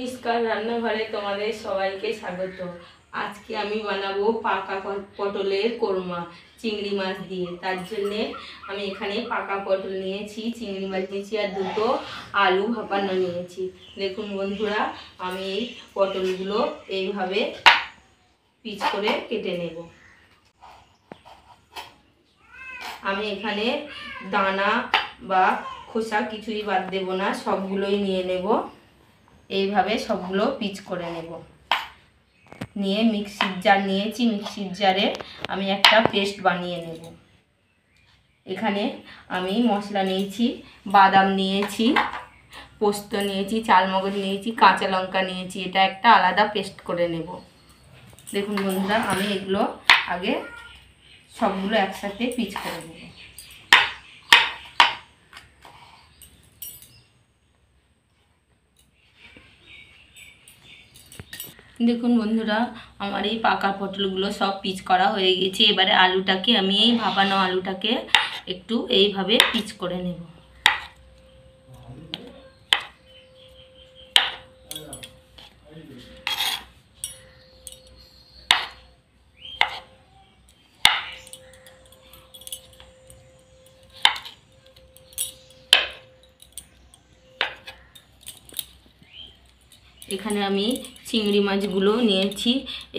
নমস্কার, রান্নাঘরে তোমাদের সবাইকে স্বাগত। আজকে আমি বানাবো পাকা পটলের কোরমা চিংড়ি মাছ দিয়ে। তার জন্যে আমি এখানে পাকা পটল নিয়েছি, চিংড়ি মাছ নিয়েছি আর দুটো আলু ভাপানো নিয়েছি। দেখুন বন্ধুরা, আমি এই পটলগুলো এইভাবে পিচ করে কেটে নেব। আমি এখানে দানা বা খোসা কিছুই বাদ দেব না, সবগুলোই নিয়ে নেব। এইভাবে সবগুলো পিচ করে নেব। নিয়ে মিক্সির জার নিয়েছি, মিক্সির জারে আমি একটা পেস্ট বানিয়ে নেব। এখানে আমি মশলা নিয়েছি, বাদাম নিয়েছি, পোস্ত নিয়েছি, চালমগজ নিয়েছি, কাঁচা লঙ্কা নিয়েছি। এটা একটা আলাদা পেস্ট করে নেব। দেখুন বন্ধুরা, আমি এগুলো আগে সবগুলো একসাথে পিচ করে নেব। দেখুন বন্ধুরা, আমার এই পাকা পটলগুলো সব পিচ করা হয়ে গেছে। এবারে আলুটাকে আমি এই ভাপানো আলুটাকে একটু এইভাবে পিচ করে নেব। এখানে আমি চিংড়ি মাছগুলো নিয়েছি।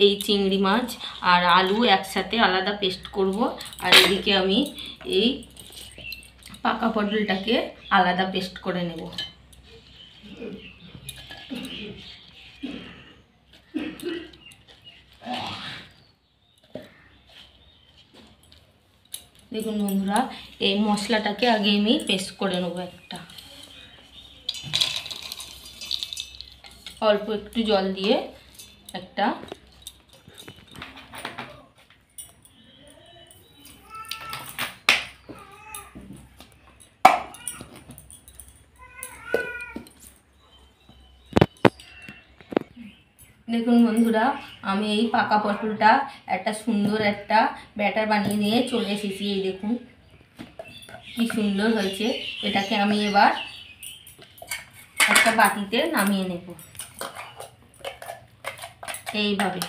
এই চিংড়ি মাছ আর আলু একসাথে আলাদা পেস্ট করব। আর এদিকে আমি এই পাকা পটলটাকে আলাদা পেস্ট করে নেব। দেখুন বন্ধুরা, এই মশলাটাকে আগে আমি পেস্ট করে নেব। একটা অল্প একটু জল দিয়ে একটা দেখুন বন্ধুরা, আমি এই পাকা পটলটা একটা সুন্দর একটা ব্যাটার বানিয়ে নিয়ে চলে এসেছি। এই দেখুন কি সুন্দর হয়েছে। এটাকে আমি এবার একটা বাটিতে নামিয়ে নেব। এইভাবে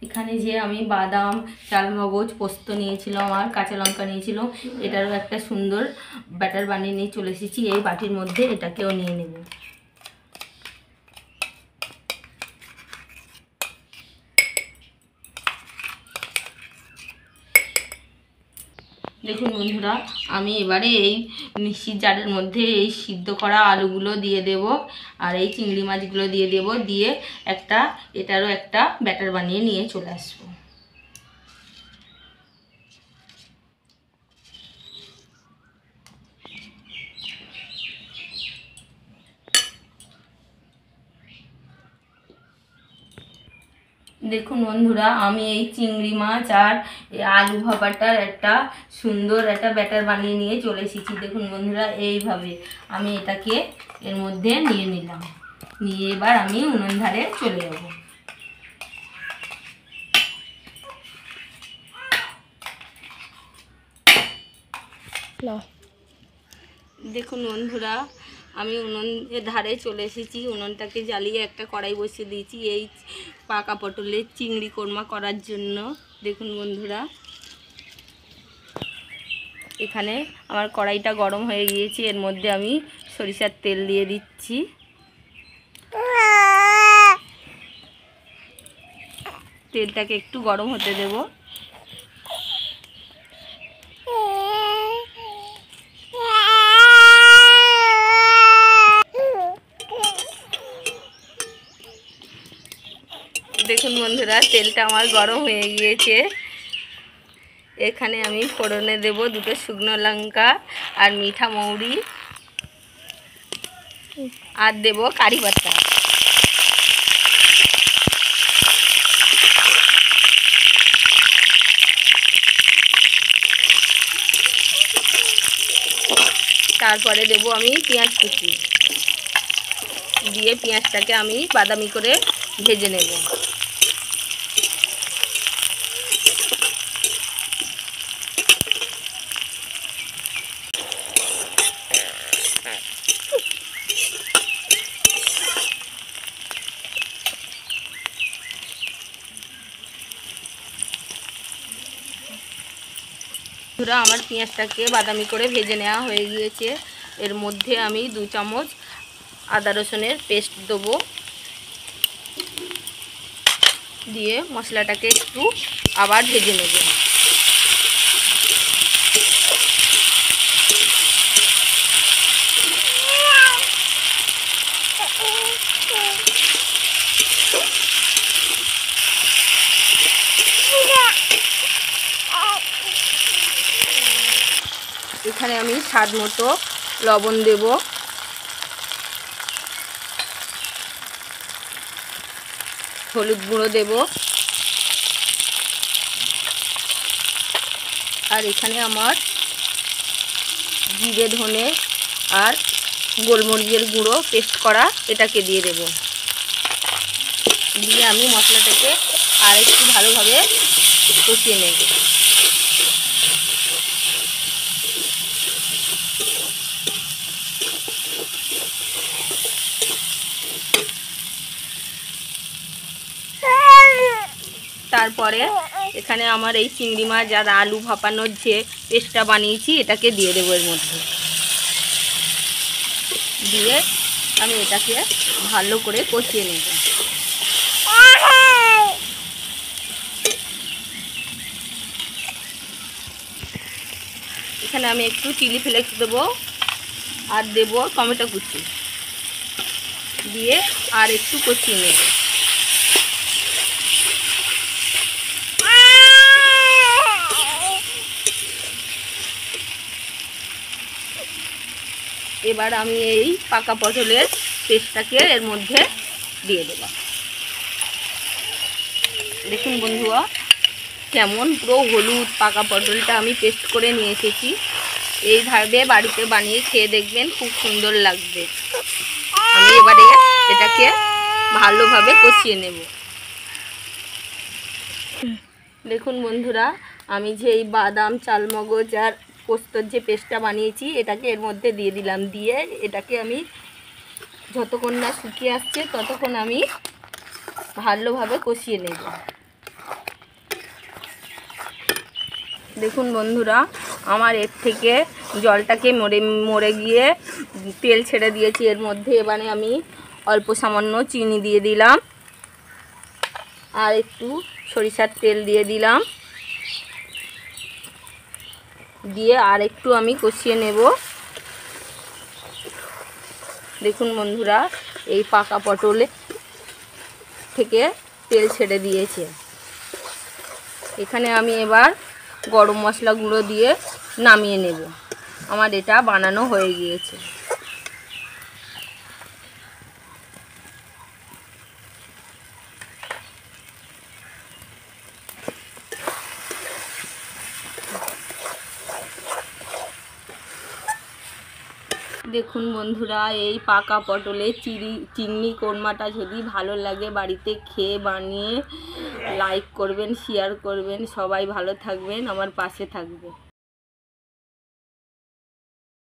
এখানে যে আমি বাদাম, চালমগজ, পোস্ত নিয়েছিলাম আর কাঁচা লঙ্কা নিয়েছিলাম, এটারও একটা সুন্দর ব্যাটার বানিয়ে নিয়ে চলে এসেছি। এই বাটির মধ্যে এটাকেও নিয়ে নেব। দেখুন বন্ধুরা, আমি এবারে এই মিক্সির জারের মধ্যে এই সিদ্ধ করা আলুগুলো দিয়ে দেব আর এই চিংড়ি মাছগুলো দিয়ে দেব। দিয়ে এটারও একটা ব্যাটার বানিয়ে নিয়ে চলে আসবো। দেখুন বন্ধুরা, আমি এই চিংড়ি মাছ আর আলু ভাপাটার একটা সুন্দর একটা ব্যাটার বানিয়ে নিয়ে চলে এসেছি। দেখুন বন্ধুরা, এইভাবে আমি এটাকে এর মধ্যে নিয়ে নিলাম। নিয়ে এবার আমি উনুন ধারে চলে যাব। দেখুন বন্ধুরা, আমি উনুনের ধারে চলে এসেছি। উনুনটাকে জ্বালিয়ে একটা কড়াই বসিয়ে দিয়েছি এই পাকা পটলের চিংড়ি কোরমা করার জন্য। দেখুন বন্ধুরা, এখানে আমার কড়াইটা গরম হয়ে গিয়েছে। এর মধ্যে আমি সরিষার তেল দিয়ে দিচ্ছি। তেলটাকে একটু গরম হতে দেব। দেখুন বন্ধুরা, তেলটা আমার গরম হয়ে গিয়েছে। এখানে আমি ফোড়নে দেব দুটো শুকনো লঙ্কা আর মিঠা মৌরি আর দেব কারি পাতা। তারপরে দেব আমি পেঁয়াজ কুচি। দিয়ে পেঁয়াজটাকে আমি বাদামি করে ভেজে নেব। বন্ধুরা, আমার পেঁয়াজটাকে বাদামি করে ভেজে নেওয়া হয়ে গিয়েছে। এর মধ্যে আমি 2 চামচ আদা রসুনের পেস্ট দেবো, দিয়ে মশলাটাকে একটু আবার ভেজে নেব। এখানে আমি স্বাদ মতো লবণ দেব, হলুদ গুঁড়ো দেব, আর এখানে আমার জিরে ধনে আর গোলমরিচের গুঁড়ো পেস্ট করা এটাকে দিয়ে দেব। দিয়ে আমি মশলাটাকে আর একটু ভালোভাবে কষিয়ে নেব। তারপরে এখানে আমার এই চিংড়ি মাছ আর আলু ভাপানোর যে পেস্টটা বানিয়েছি এটাকে দিয়ে দেবো এর মধ্যে। দিয়ে আমি এটাকে ভালো করে কষিয়ে নেব। এখানে আমি একটু চিলি ফ্লেক্স দেবো আর দেবো টমেটো কুচি, দিয়ে আর একটু কষিয়ে নেব। এবার আমি এই পাকা পটলের পেস্টটাকে এর মধ্যে দিয়ে দেব। দেখুন বন্ধুরা, কেমন পুরো হলুদ পাকা পটলটা আমি পেস্ট করে নিয়ে এসেছি। এইভাবে বাড়িতে বানিয়ে খেয়ে দেখবেন, খুব সুন্দর লাগবে। আমি এবারে এটাকে ভালোভাবে কষিয়ে নেব। দেখুন বন্ধুরা, আমি যে এই বাদাম চালমগজ আর পোস্তর যে পেস্টটা বানিয়েছি এটাকে এর মধ্যে দিয়ে দিলাম। দিয়ে এটাকে আমি যতক্ষণ না শুকিয়ে আসছে ততক্ষণ আমি ভালোভাবে কষিয়ে নেব। দেখুন বন্ধুরা, আমার এর থেকে জলটাকে মরে গিয়ে তেল ছেড়ে দিয়েছি এর মধ্যে। এবারে আমি অল্প সামান্য চিনি দিয়ে দিলাম আর একটু সরিষার তেল দিয়ে দিলাম। দিয়ে আর একটু আমি কষিয়ে নেব। দেখুন বন্ধুরা, এই পাকা পটলে থেকে তেল ছেড়ে দিয়েছে। এখানে আমি এবার গরম মশলা গুঁড়ো দিয়ে নামিয়ে নেব। আমার এটা বানানো হয়ে গিয়েছে। দেখুন বন্ধুরা, এই পাকা পটলে চিংড়ি কোরমাটা যদি ভালো লাগে বাড়িতে খেয়ে বানিয়ে লাইক করবেন, শেয়ার করবেন। সবাই ভালো থাকবেন, আমার পাশে থাকবে।